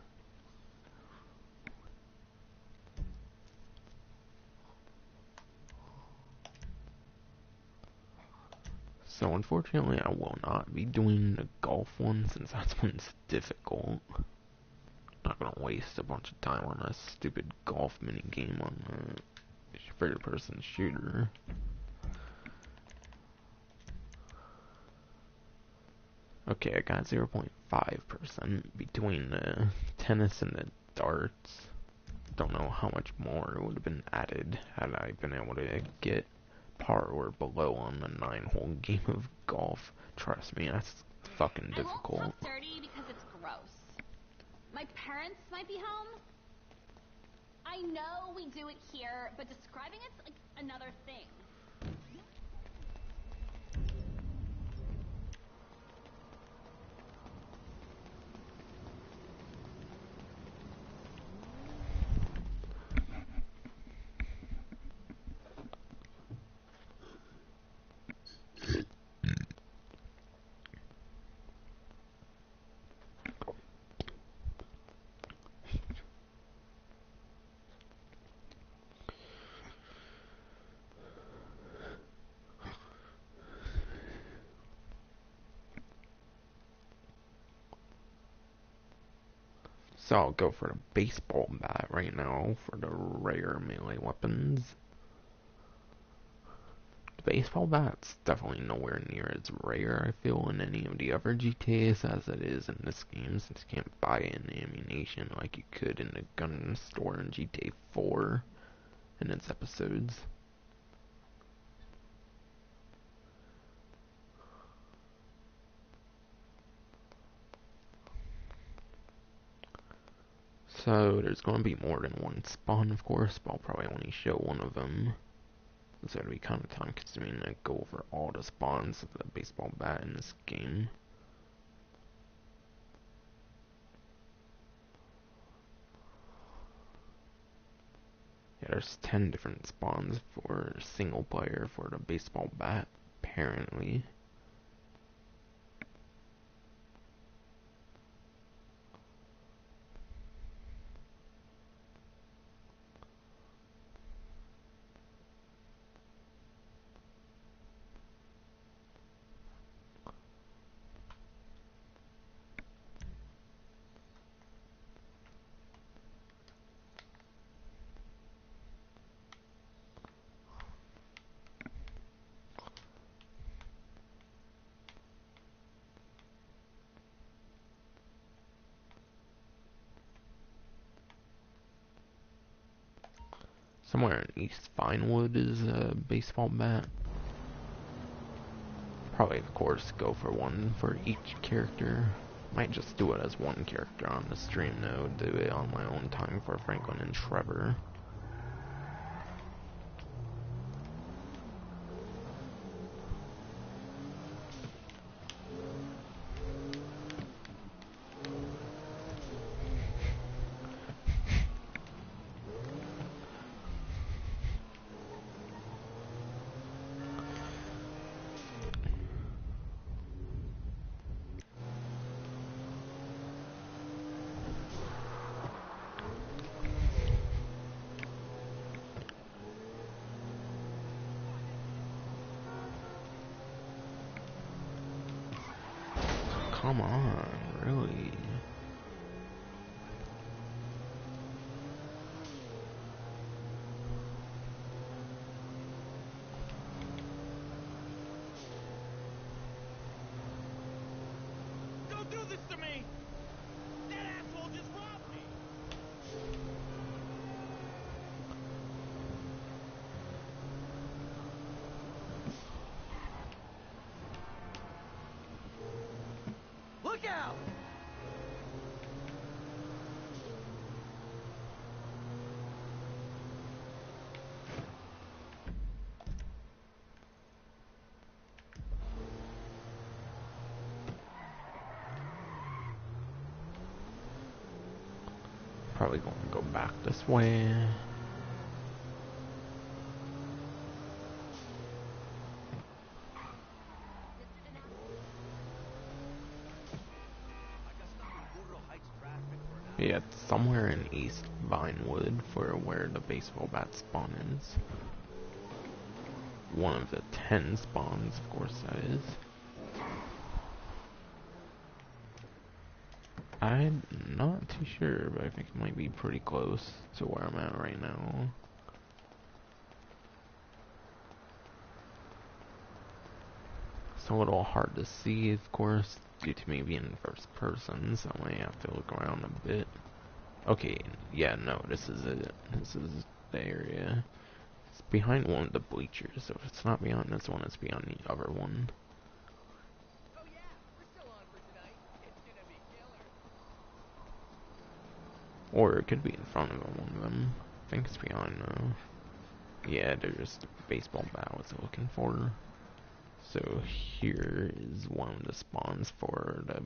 So unfortunately I will not be doing the golf one since that one's difficult. Not gonna waste a bunch of time on a stupid golf mini game on a third person shooter. Okay, I got 0.5% between the tennis and the darts. Don't know how much more would have been added had I been able to get par or below on the 9-hole game of golf. Trust me, that's fucking difficult. I won't talk dirty because it's gross. My parents might be home. I know we do it here, but describing it's like another thing. So I'll go for the baseball bat right now for the rare melee weapons. The baseball bat's definitely nowhere near as rare, I feel, in any of the other GTAs as it is in this game, since you can't buy any ammunition like you could in the gun store in GTA 4 in its episodes. So there's going to be more than one spawn, of course, but I'll probably only show one of them. It's going to be kind of time consuming to go over all the spawns of the baseball bat in this game. Yeah, there's 10 different spawns for single player for the baseball bat, apparently. Somewhere in East Vinewood is a baseball bat. Probably, of course, go for one for each character. Might just do it as one character on the stream, though. Do it on my own time for Franklin and Trevor. Come on, really? Don't do this to me! That asshole just robbed me! Look out! Probably going to go back this way. Yeah, it's somewhere in East Vinewood for where the baseball bat spawn is. One of the 10 spawns, of course, that is. I'm not too sure, but I think it might be pretty close to where I'm at right now. It's a little hard to see, of course, due to me being first person, so I might have to look around a bit. Okay, yeah, no, this is it. This is the area. It's behind one of the bleachers, so if it's not beyond this one, it's beyond the other one. Oh yeah, we're still on for tonight. It's gonna be killer. Or it could be in front of one of them. I think it's behind though. Yeah, there's the baseball bat I was looking for. So here is one of the spawns for the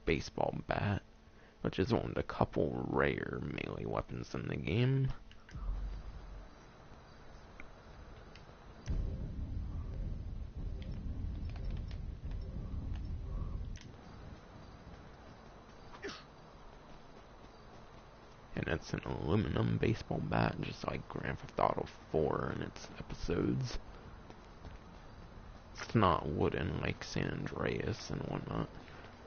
baseball bat, which is one of the couple rare melee weapons in the game. And it's an aluminum baseball bat, just like Grand Theft Auto 4 and its episodes. It's not wooden like San Andreas and whatnot.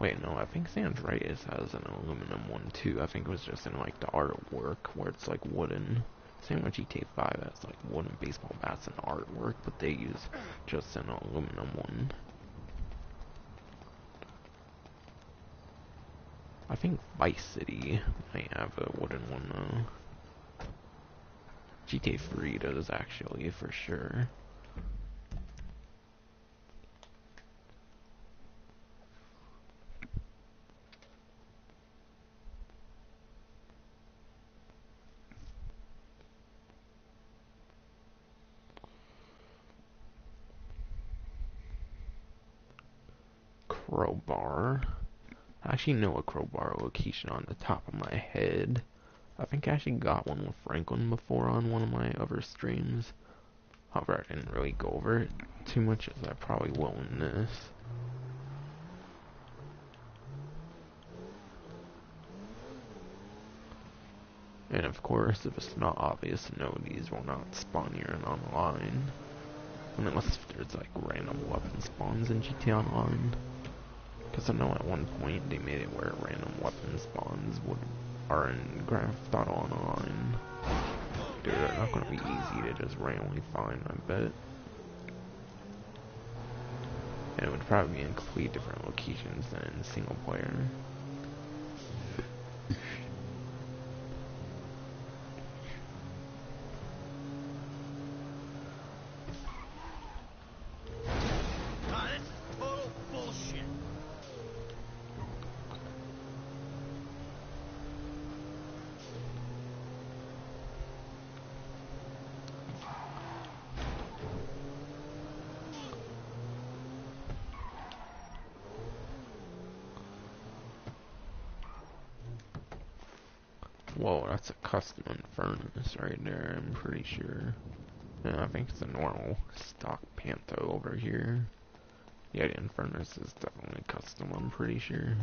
Wait, no, I think San Andreas has an aluminum one too. I think it was just in like the artwork where it's like wooden. Same with GTA 5 has like wooden baseball bats and artwork, but they use just an aluminum one. I think Vice City might have a wooden one though. GTA 3 does actually, for sure. Crowbar. I actually know a crowbar location on the top of my head. I think I actually got one with Franklin before on one of my other streams. However, I didn't really go over it too much as I probably will in this. And of course, if it's not obvious, no, these will not spawn here in online. Unless there's like random weapon spawns in GTA Online. Because I know at one point they made it where random weapon spawns are in Grand Theft Auto Online. Dude, they're not going to be easy to just randomly find, I bet. And it would probably be in completely different locations than in single player. This is total bullshit. Whoa, that's a custom furnace right there, I'm pretty sure. Yeah, I think it's a normal stock Panto over here. Yeah, the Infernus is definitely custom, I'm pretty sure.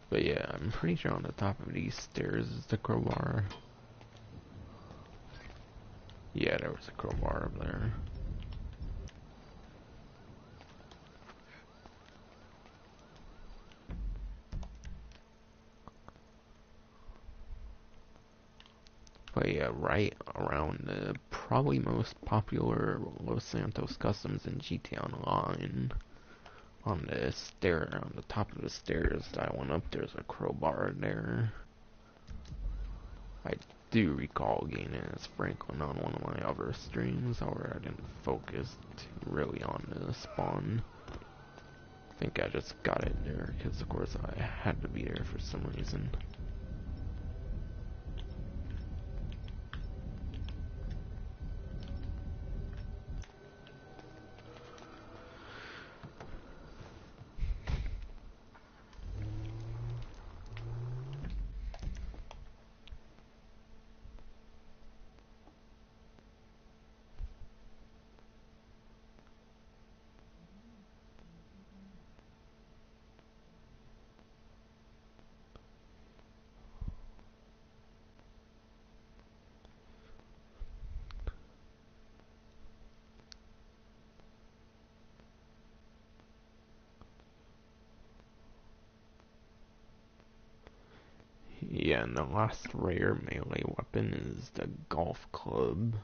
But yeah, I'm pretty sure on the top of these stairs is the crowbar. Yeah, there was a crowbar up there. But yeah, right around the probably most popular Los Santos customs in GTA Online. On the stair, on the top of the stairs that I went up, there's a crowbar there. I do recall gaining it as Franklin on one of my other streams, however I didn't focus really on the spawn. I think I just got it there because of course I had to be there for some reason. Yeah, and the last rare melee weapon is the golf club.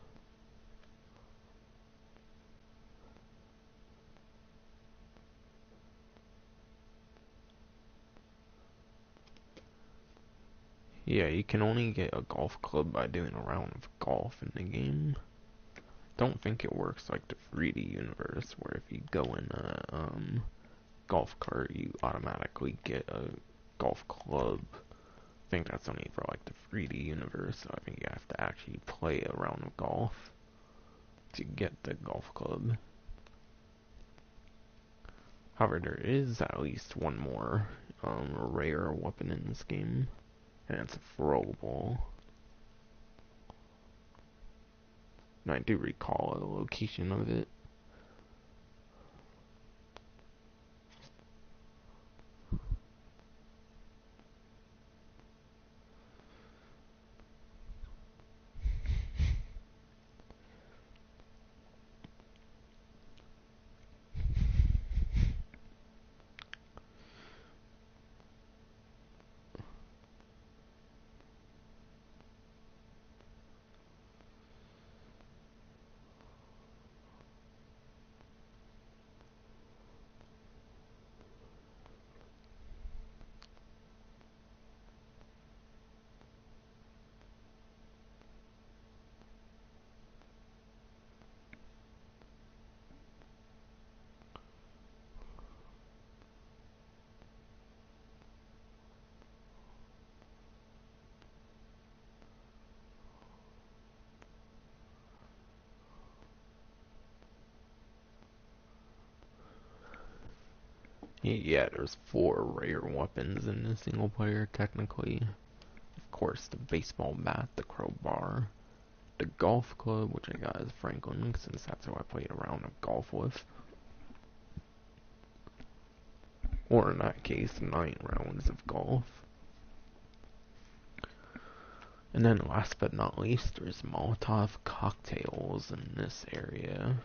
Yeah, you can only get a golf club by doing a round of golf in the game. Don't think it works like the 3D universe, where if you go in a golf cart, you automatically get a golf club think that's only for like the 3D universe, so I think you have to actually play a round of golf to get the golf club. However, there is at least one more rare weapon in this game, and it's a throwable. And I do recall the location of it. Yeah, there's 4 rare weapons in the single player, technically. Of course, the baseball bat, the crowbar, the golf club, which I got as Franklin, since that's who I played a round of golf with. Or in that case, 9 rounds of golf. And then last but not least, there's Molotov cocktails in this area,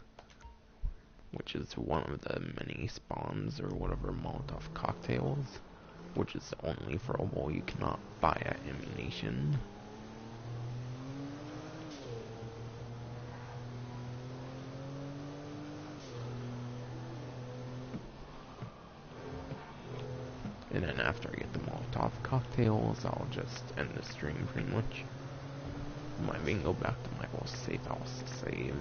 which is one of the many spawns or whatever Molotov cocktails, which is only throwable. You cannot buy at ammunition. And then after I get the Molotov cocktails, I'll just end the stream pretty much. Might even go back to my old safe house to save,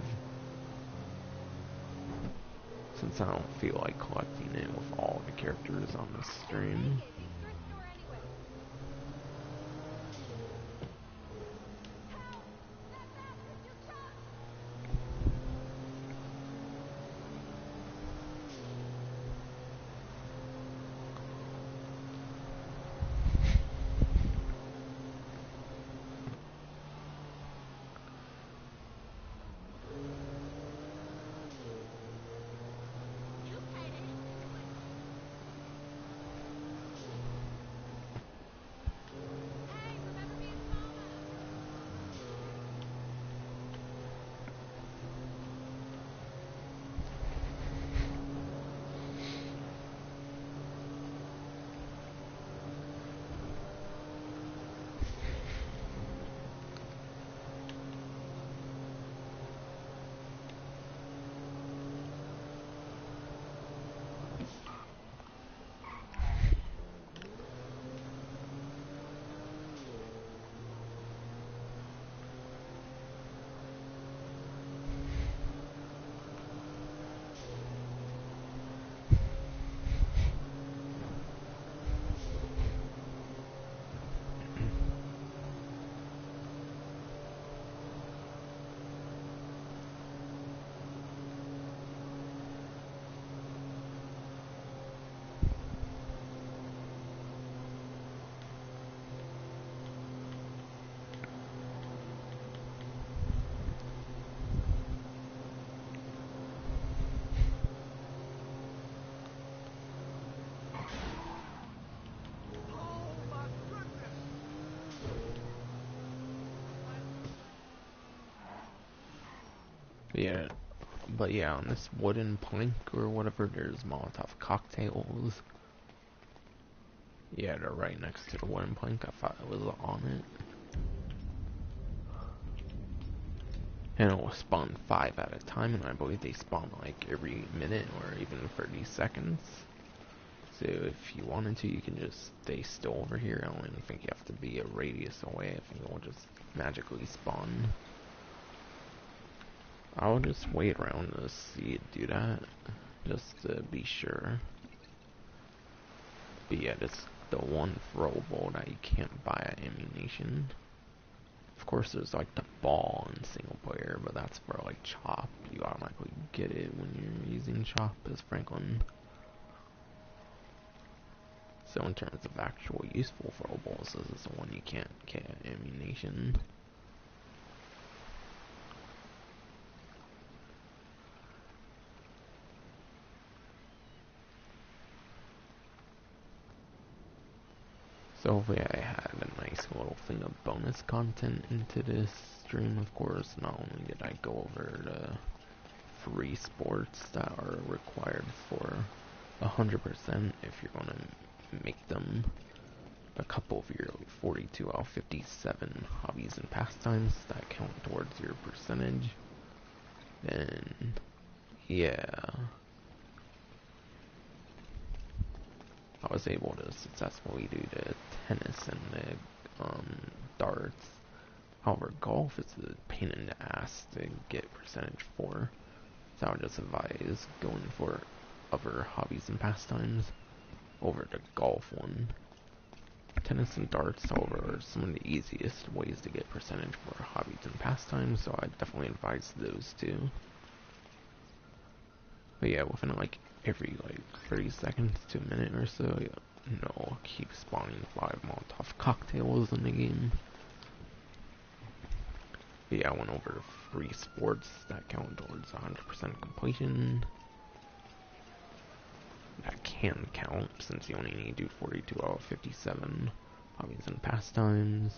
since I don't feel like collecting it with all the characters on the stream. But yeah, on this wooden plank or whatever, there's Molotov cocktails. Yeah, they're right next to the wooden plank. I thought it was on it. And it will spawn 5 at a time, and I believe they spawn like every minute or even 30 seconds. So if you wanted to, you can just stay still over here. I don't even think you have to be a radius away. I think it will just magically spawn. I'll just wait around to see it do that, just to be sure. But yeah, this the one throwable that you can't buy at ammunition. Of course, there's like the ball in single player, but that's for like chop. You automatically get it when you're using chop as Franklin. So in terms of actual useful throwables, this is the one you can't get at ammunition. So hopefully I had a nice little thing of bonus content into this stream. Of course, not only did I go over the free sports that are required for 100% if you're going to make them a couple of your 42 out of 57 hobbies and pastimes that count towards your percentage, then yeah, I was able to successfully do the tennis and the darts. However, golf is a pain in the ass to get percentage for, so I would just advise going for other hobbies and pastimes over the golf one. Tennis and darts, however, are some of the easiest ways to get percentage for hobbies and pastimes, so I definitely advise those two. But yeah, within like every 30 seconds to a minute or so, I'll keep spawning 5 Molotov cocktails in the game. But yeah, I went over free sports that count towards 100% completion. That can count, since you only need to do 42 out of 57 hobbies and pastimes.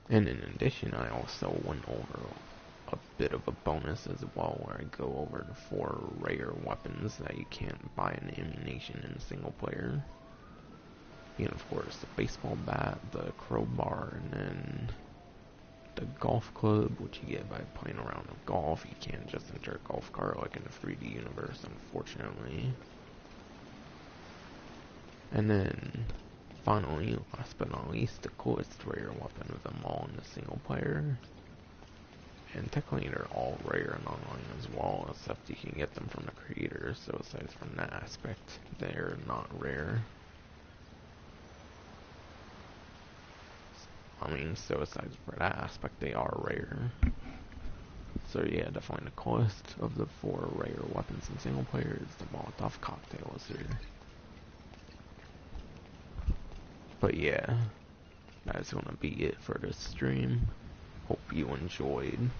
And in addition, I also went over a bit of a bonus as well, where I go over the 4 rare weapons that you can't buy in ammunition in single player. And of course, the baseball bat, the crowbar, and then the golf club, which you get by playing around with golf. You can't just enter a golf cart like in the 3D universe, unfortunately. And then, finally, last but not least, the coolest rare weapon of them all in the single player. And technically they're all rare and online as well, except you can get them from the creator, so aside from that aspect, they're not rare. So aside from that aspect, they are rare. So yeah, definitely the coolest of the 4 rare weapons in single player is the Molotov cocktails here. But yeah, that's gonna be it for this stream. Hope you enjoyed.